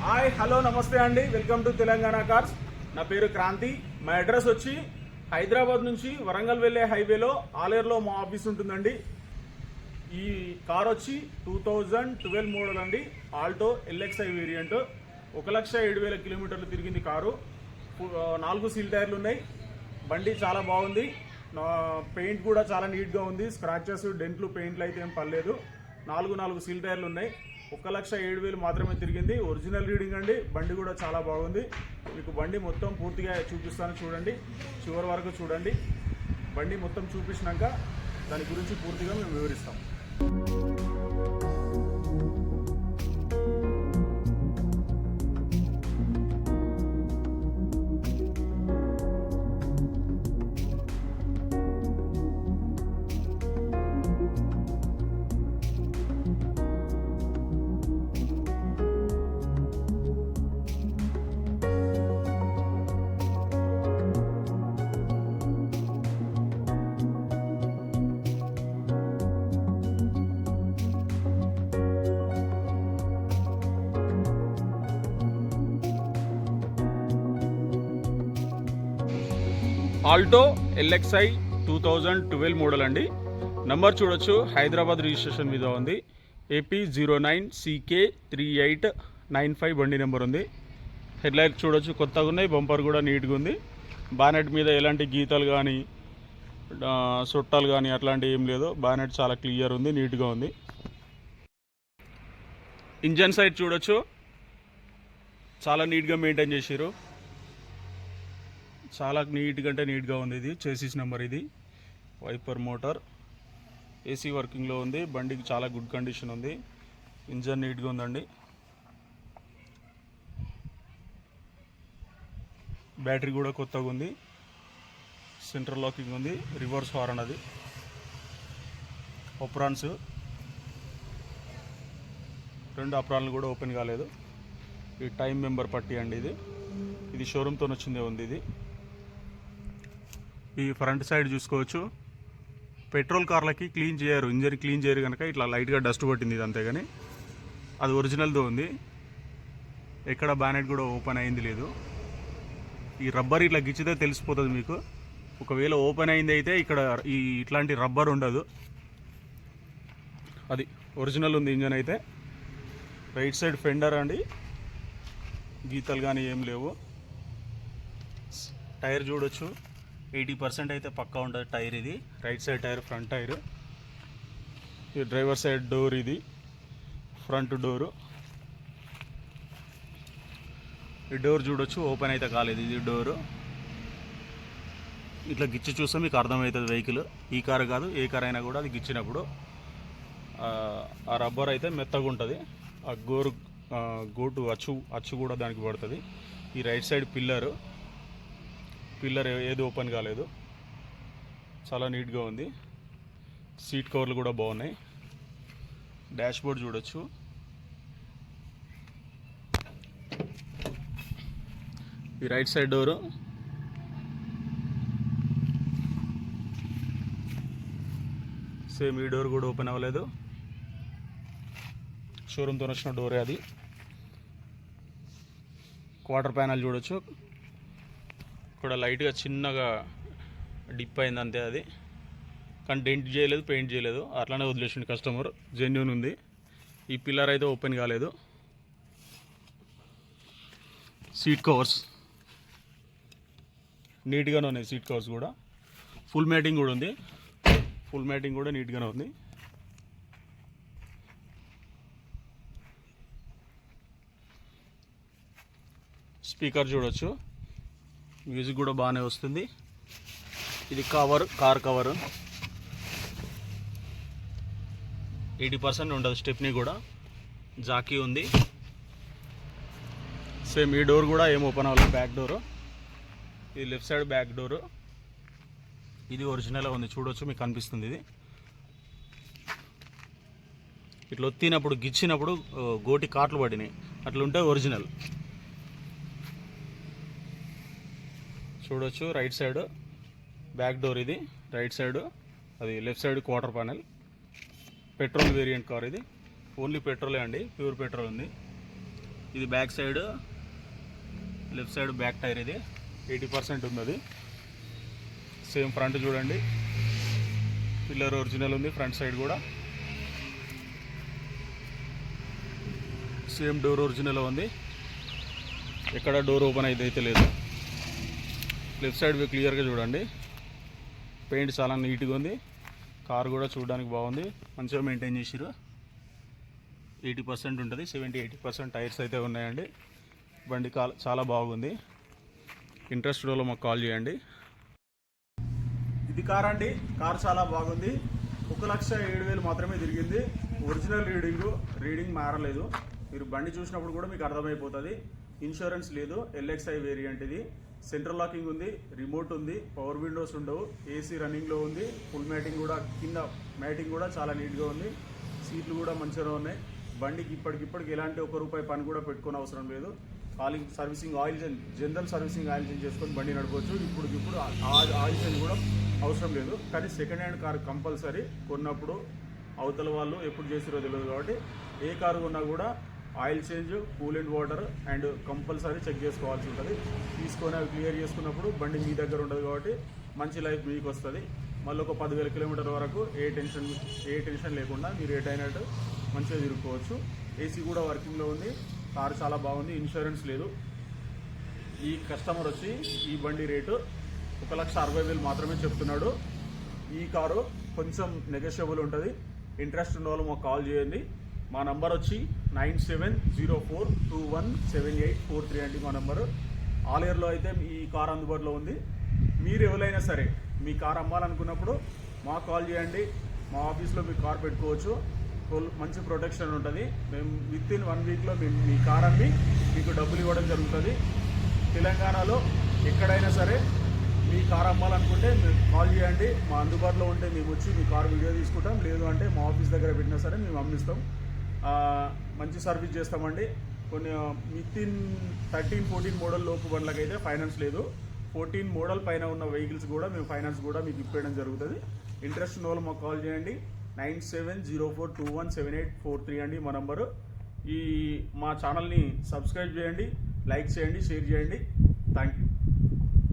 Hi hello నమస్తే అండి, welcome to Telangana cars. నా పేరు క్రాంతి. మా అడ్రస్ వచ్చి హైదరాబాద్ నుంచి వరంగల్ వెళ్ళే హైవేలో ఆలేరులో మా ఆఫీస్ ఉంటుందండి. ఈ కార్ వచ్చి 2012 మోడల్ అండి. Alto LXi variant. 1,07,000 కిలోమీటర్లు తిరిగింది కారు. 4 సీల్ టైర్లు ఉన్నాయి. బండి చాలా బాగుంది. పెయింట్ కూడా చాలా నీట్గా ఉంది. స్క్రాచెస్ డెంట్లు పెయింట్లు అయితే ఏం పర్లేదు. 4 సీల్ టైర్లు ఉన్నాయి. 1,07,000 మాత్రమే తిరిగింది. ఒరిజినల్ రీడింగ్ అండి. బండి కూడా చాలా బాగుంది. మీకు బండి మొత్తం పూర్తిగా చూపిస్తాను, చూడండి, చివరి వరకు చూడండి. బండి మొత్తం చూపించినాక దాని గురించి పూర్తిగా మేము వివరిస్తాం. ఆల్టో ఎల్ఎక్స్ఐ 2012 మోడల్ అండి. నంబర్ చూడొచ్చు, హైదరాబాద్ రిజిస్ట్రేషన్ మీద ఉంది. AP09CK3895 బండి నెంబర్ ఉంది. హెడ్లైట్ చూడొచ్చు, కొత్తగా ఉన్నాయి. బంపర్ కూడా నీట్గా ఉంది. బానెట్ మీద ఎలాంటి గీతలు కానీ సొట్టాలు కానీ అట్లాంటివి ఏం లేదు. బానెట్ చాలా క్లియర్ ఉంది, నీట్గా ఉంది. ఇంజన్ సైడ్ చూడొచ్చు, చాలా నీట్గా మెయింటైన్ చేసారు. చాలా నీట్గా అంటే నీట్గా ఉంది. ఇది చేసిస్ నెంబర్. ఇది వైపర్ మోటార్, ఏసీ వర్కింగ్లో ఉంది. బండికి చాలా గుడ్ కండిషన్ ఉంది. ఇంజన్ నీట్గా ఉందండి. బ్యాటరీ కూడా కొత్తగా ఉంది. సెంట్రల్ లాకింగ్ ఉంది. రివర్స్ హార్న్ అది. అప్రాన్స్ 2 అప్రాన్లు కూడా ఓపెన్ కాలేదు. ఈ టైం మెంబర్ పట్టి అండి. ఇది షోరూమ్తో వచ్చిందే ఉంది. ఇది ఈ ఫ్రంట్ సైడ్ చూసుకోవచ్చు. పెట్రోల్ కార్లకి క్లీన్ చేయరు, ఇంజన్ క్లీన్ చేయరు కనుక ఇట్లా లైట్గా డస్ట్ పట్టింది. ఇది అంతేగాని అది ఒరిజినల్తో ఉంది. ఎక్కడ బానెట్ కూడా ఓపెన్ అయింది లేదు. ఈ రబ్బర్ ఇట్లా గిచ్చితే తెలిసిపోతుంది మీకు. ఒకవేళ ఓపెన్ అయింది అయితే ఇక్కడ ఇట్లాంటి రబ్బర్ ఉండదు. అది ఒరిజినల్ ఉంది ఇంజన్ అయితే. రైట్ సైడ్ ఫెండర్ అండి, గీతలు కానీ ఏం లేవు. టైర్ చూడొచ్చు, 80% అయితే పక్కా ఉంటుంది టైర్. ఇది right side tyre, front tyre. ఇది డ్రైవర్ సైడ్ డోర్, ఇది ఫ్రంట్ డోరు. ఈ డోర్ చూడొచ్చు, ఓపెన్ అయితే కాలేదు. ఇది డోరు. ఇట్లా గిచ్చి చూస్తే మీకు అర్థమవుతుంది వెహికల్. ఈ కారు కాదు, ఏ కార్ అయినా కూడా అది గిచ్చినప్పుడు ఆ రబ్బర్ అయితే మెత్తగా ఉంటుంది. ఆ గోటు అచ్చు కూడా దానికి పడుతుంది. ఈ రైట్ సైడ్ పిల్లర్ ఏది ఓపెన్ కాలేదు. చాలా నీట్గా ఉంది. సీట్ కవర్లు కూడా బాగున్నాయి. డాష్ బోర్డ్ చూడొచ్చు. ఈ రైట్ సైడ్ డోరు, సేమ్ ఈ డోర్ కూడా ఓపెన్ అవ్వలేదు. షోరూమ్తో వచ్చిన డోరే అది. క్వార్టర్ ప్యానల్ చూడొచ్చు, ఇక్కడ లైట్గా చిన్నగా డిప్ అయింది అంతే. అది కానీ డెంట్ చేయలేదు, పెయింట్ చేయలేదు, అట్లానే వదిలేసింది కస్టమర్. జెన్యూన్ ఉంది. ఈ పిల్లర్ అయితే ఓపెన్ కాలేదు. సీట్ కవర్స్ నీట్గానే ఉన్నాయి. సీట్ కవర్స్ కూడా ఫుల్ మ్యాటింగ్ కూడా ఉంది. ఫుల్ మ్యాటింగ్ కూడా నీట్గానే ఉంది. స్పీకర్ చూడొచ్చు, మ్యూజిక్ కూడా బాగానే వస్తుంది. ఇది కార్ కవర్ 80% ఉండదు. స్టెప్నీ కూడా జాకీ ఉంది. సేమ్ ఈ డోర్ కూడా ఏం ఓపెన్ అవ్వలేదు. బ్యాక్ డోరు, ఇది లెఫ్ట్ సైడ్ బ్యాక్ డోరు. ఇది ఒరిజినల్గా ఉంది, చూడొచ్చు, మీకు కనిపిస్తుంది. ఇది ఇట్లా ఒత్తినప్పుడు గిచ్చినప్పుడు గోటి కాట్లు పడినాయి, అట్లుంటే ఒరిజినల్. చూడొచ్చు రైట్ సైడ్ బ్యాక్ డోర్. ఇది రైట్ సైడ్, అది left side quarter panel. Petrol variant car ఇది. ఓన్లీ పెట్రోలే అండి, ప్యూర్ పెట్రోల్ ఉంది. ఇది back side, left side back tyre. ఇది 80% ఉంది. అది సేమ్ ఫ్రంట్ చూడండి, పిల్లర్ ఒరిజినల్ ఉంది. ఫ్రంట్ సైడ్ కూడా సేమ్ డోర్ ఒరిజినల్ ఉంది. ఎక్కడ డోర్ ఓపెన్ అయితే లేదు. లెఫ్ట్ సైడ్ క్లియర్గా చూడండి. పెయింట్ చాలా నీట్గా ఉంది. కార్ కూడా చూడడానికి బాగుంది, మంచిగా మెయింటైన్ చేసిరు. 80% ఉంటుంది, 70-80% టైర్స్ అయితే ఉన్నాయండి. బండి చాలా బాగుంది. ఇంట్రెస్ట్ లో మాకు కాల్ చేయండి. ఇది కార్ అండి. కార్ చాలా బాగుంది. 1,07,000 మాత్రమే తిరిగింది. ఒరిజినల్ రీడింగ్ మారలేదు. మీరు బండి చూసినప్పుడు కూడా మీకు అర్థమైపోతుంది. ఇన్సూరెన్స్ లేదు. LXI వేరియంట్ ఇది. సెంట్రల్ లాకింగ్ ఉంది, రిమోట్ ఉంది, పవర్ విండోస్ ఉండవు, AC రన్నింగ్లో ఉంది. ఫుల్ మ్యాటింగ్ కూడా, కింద మ్యాటింగ్ కూడా చాలా నీట్గా ఉంది. సీట్లు కూడా మంచిగా ఉన్నాయి. బండికి ఇప్పటికిప్పటికి ఎలాంటి ₹1 పని కూడా పెట్టుకోని అవసరం లేదు. ఖాళీ servicing general servicing oil change చేసుకొని బండి నడపవచ్చు. ఇప్పుడు ఆయిల్ చేంజ్ కూడా అవసరం లేదు. కానీ సెకండ్ హ్యాండ్ కారు కంపల్సరీ కొన్నప్పుడు అవతల వాళ్ళు ఎప్పుడు చేసిరో తెలియదు కాబట్టి ఏ కారు కొన్నా కూడా oil change, cool and water and compulsory check చేసుకోవాల్సి ఉంటుంది. తీసుకొని అవి క్లియర్ చేసుకున్నప్పుడు బండి మీ దగ్గర ఉండదు కాబట్టి మంచి లైఫ్ మీకు వస్తుంది. మళ్ళీ ఒక 10,000 కిలోమీటర్ల వరకు ఏ టెన్షన్ లేకుండా మీరు అయినట్టు మంచిగా తిరుగుకోవచ్చు. AC కూడా వర్కింగ్లో ఉంది. కారు చాలా బాగుంది. ఇన్సూరెన్స్ లేదు. ఈ కస్టమర్ వచ్చి ఈ బండి రేటు 1,60,000 మాత్రమే చెప్తున్నాడు. ఈ కారు కొంచెం నెగోషియబుల్ ఉంటుంది. ఇంట్రెస్ట్ ఉన్న వాళ్ళు మాకు కాల్ చేయండి. మా నంబర్ వచ్చి 9704217843 అండి మా నంబరు. ఆల్ ఇయర్లో అయితే ఈ కార్ అందుబాటులో ఉంది. మీరు ఎవరైనా సరే మీ కార్ అమ్మాలనుకున్నప్పుడు మాకు కాల్ చేయండి. మా ఆఫీస్లో మీ కార్ పెట్టుకోవచ్చు. మంచి ప్రొటెక్షన్ ఉంటుంది. మేము విత్ ఇన్ 1 వీక్లో మేము మీ కార్ అమ్మి మీకు డబ్బులు ఇవ్వడం జరుగుతుంది. తెలంగాణలో ఎక్కడైనా సరే మీ కార్ అమ్మాలనుకుంటే మీరు కాల్ చేయండి. మా అందుబాటులో ఉంటే మేము వచ్చి మీ కార్ వీడియో తీసుకుంటాం. లేదు అంటే మా ఆఫీస్ దగ్గర పెట్టినా సరే మేము అమ్మిస్తాం. మంచి సర్వీస్ చేస్తామండి. కొన్ని విత్ ఇన్ 13-14 మోడల్ లోపు బండ్లకైతే ఫైనాన్స్ లేదు. 14 మోడల్ పైన ఉన్న వెహికల్స్ కూడా మేము ఫైనాన్స్ కూడా మీకు ఇప్పేయడం జరుగుతుంది. ఇంట్రెస్ట్ ఉన్న వాళ్ళు మాకు కాల్ చేయండి. 9704217843 అండి మా నంబరు. మా ఛానల్ని సబ్స్క్రైబ్ చేయండి, లైక్ చేయండి, షేర్ చేయండి.